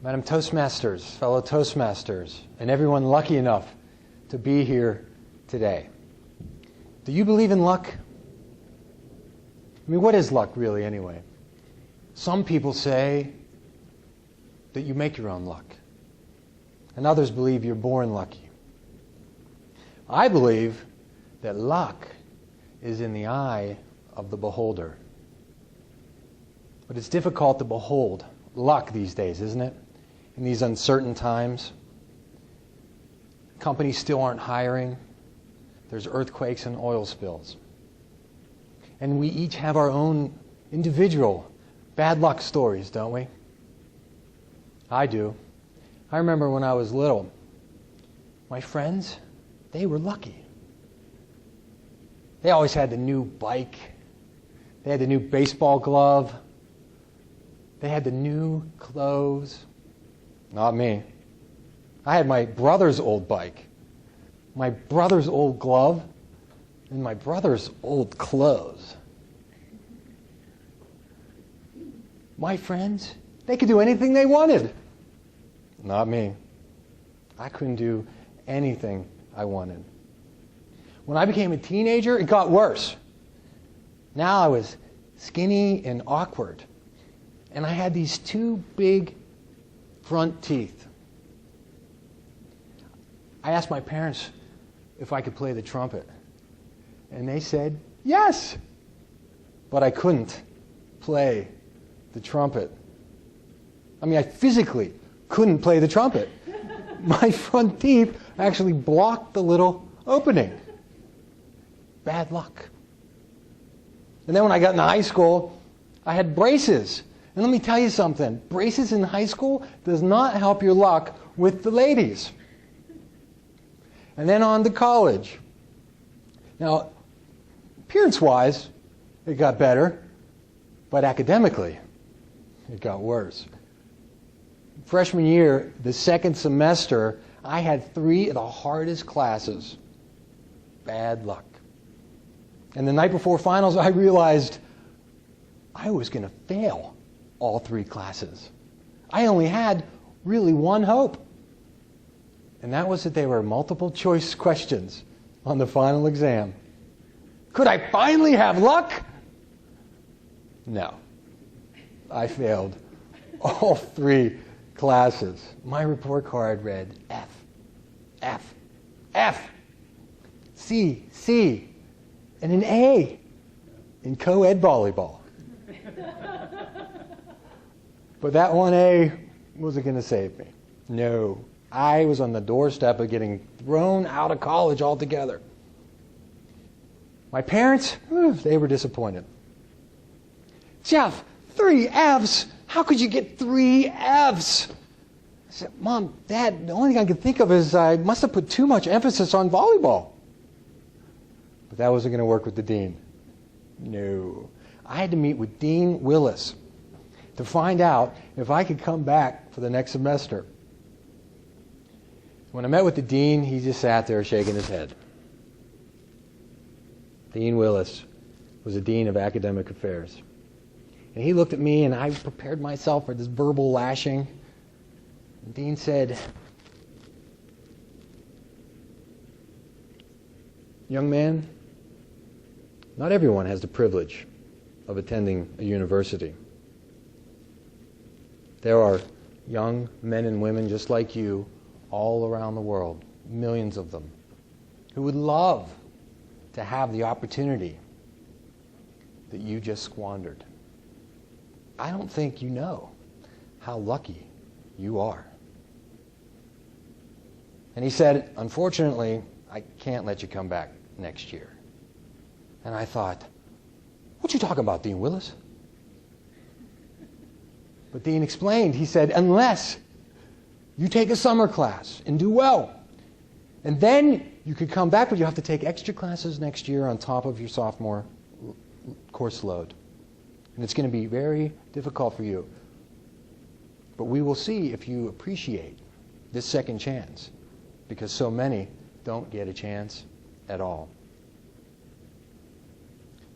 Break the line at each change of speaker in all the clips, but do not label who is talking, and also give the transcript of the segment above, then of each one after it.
Madam Toastmasters, fellow Toastmasters, and everyone lucky enough to be here today. Do you believe in luck? I mean, what is luck really anyway? Some people say that you make your own luck, and others believe you're born lucky. I believe that luck is in the eye of the beholder. But it's difficult to behold luck these days, isn't it? In these uncertain times. Companies still aren't hiring. There's earthquakes and oil spills. And we each have our own individual bad luck stories, don't we? I do. I remember when I was little, my friends, they were lucky. They always had the new bike. They had the new baseball glove. They had the new clothes. Not me. I had my brother's old bike, my brother's old glove, and my brother's old clothes. My friends, they could do anything they wanted. Not me. I couldn't do anything I wanted. When I became a teenager, it got worse. Now I was skinny and awkward. And I had these two big front teeth. I asked my parents if I could play the trumpet. And they said, yes. But I couldn't play the trumpet. I mean, I physically couldn't play the trumpet. My front teeth actually blocked the little opening. Bad luck. And then when I got into high school, I had braces. And let me tell you something. Braces in high school does not help your luck with the ladies. And then on to college. Now, appearance-wise, it got better. But academically, it got worse. Freshman year, the second semester, I had 3 of the hardest classes. Bad luck. And the night before finals, I realized I was going to fail all 3 classes. I only had really one hope. And that was that they were multiple choice questions on the final exam. Could I finally have luck? No. I failed all 3 classes. My report card read F, F, F, C, C, and an A in co-ed volleyball. But that one A wasn't going to save me. No. I was on the doorstep of getting thrown out of college altogether. My parents, they were disappointed. Jeff, 3 Fs? How could you get 3 Fs? I said, Mom, Dad, the only thing I could think of is I must have put too much emphasis on volleyball. But that wasn't going to work with the dean. No. I had to meet with Dean Willis to find out if I could come back for the next semester. When I met with the dean, he just sat there shaking his head. Dean Willis was the dean of academic affairs. And he looked at me, and I prepared myself for this verbal lashing. And Dean said, young man, not everyone has the privilege of attending a university. There are young men and women just like you all around the world, millions of them, who would love to have the opportunity that you just squandered. I don't think you know how lucky you are. And he said, unfortunately, I can't let you come back next year. And I thought, what you talking about, Dean Willis? But Dean explained, he said, unless you take a summer class and do well, and then you could come back, but you have to take extra classes next year on top of your sophomore course load. And it's going to be very difficult for you. But we will see if you appreciate this second chance, because so many don't get a chance at all.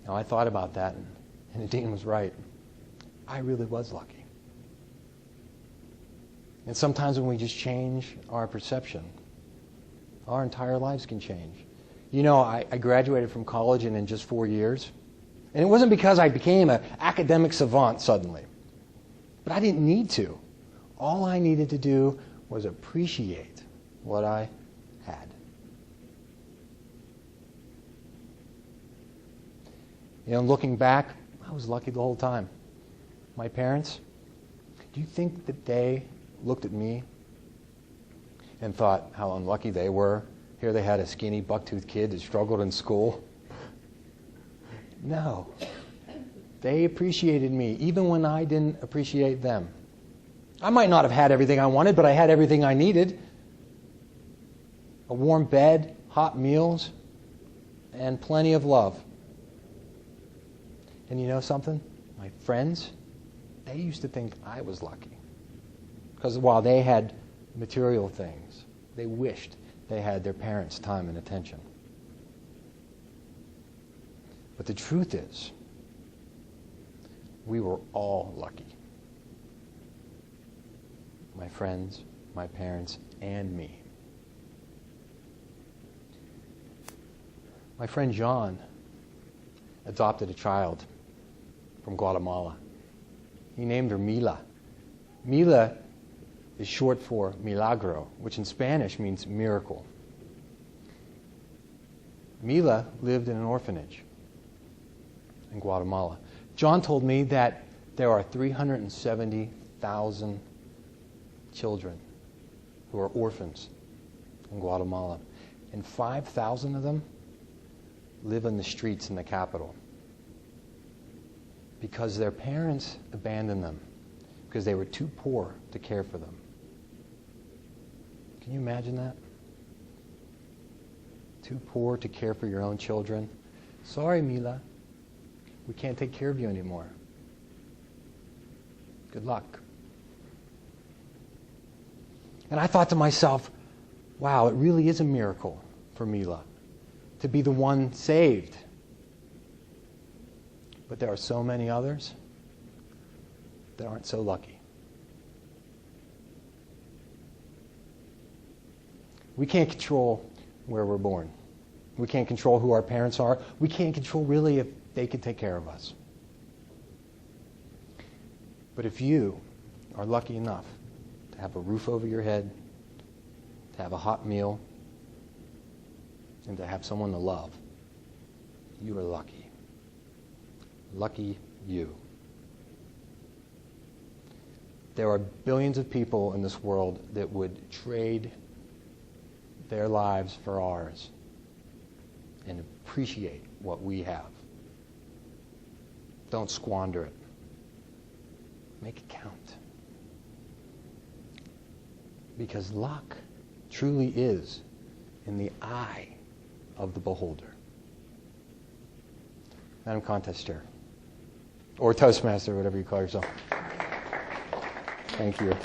Now, I thought about that, and the dean was right. I really was lucky. And sometimes when we just change our perception, our entire lives can change. You know, I graduated from college in just 4 years. And it wasn't because I became an academic savant suddenly. But I didn't need to. All I needed to do was appreciate what I had. You know, looking back, I was lucky the whole time. My parents, do you think that they looked at me and thought how unlucky they were? Here they had a skinny, buck-toothed kid that struggled in school. No. They appreciated me, even when I didn't appreciate them. I might not have had everything I wanted, but I had everything I needed. A warm bed, hot meals, and plenty of love. And you know something? My friends, they used to think I was lucky. Because while they had material things, they wished they had their parents' time and attention. But the truth is, we were all lucky. My friends, my parents, and me. My friend John adopted a child from Guatemala. He named her Mila. Mila is short for milagro, which in Spanish means miracle. Mila lived in an orphanage in Guatemala. John told me that there are 370,000 children who are orphans in Guatemala, and 5,000 of them live in the streets in the capital because their parents abandoned them because they were too poor to care for them. Can you imagine that? Too poor to care for your own children. Sorry, Mila. We can't take care of you anymore. Good luck. And I thought to myself, wow, it really is a miracle for Mila to be the one saved. But there are so many others that aren't so lucky. We can't control where we're born. We can't control who our parents are. We can't control really if they can take care of us. But if you are lucky enough to have a roof over your head, to have a hot meal, and to have someone to love, you are lucky. Lucky you. There are billions of people in this world that would trade their lives for ours and appreciate what we have. Don't squander it. Make it count. Because luck truly is in the eye of the beholder. Madam Contest Chair. Or Toastmaster, whatever you call yourself. Thank you.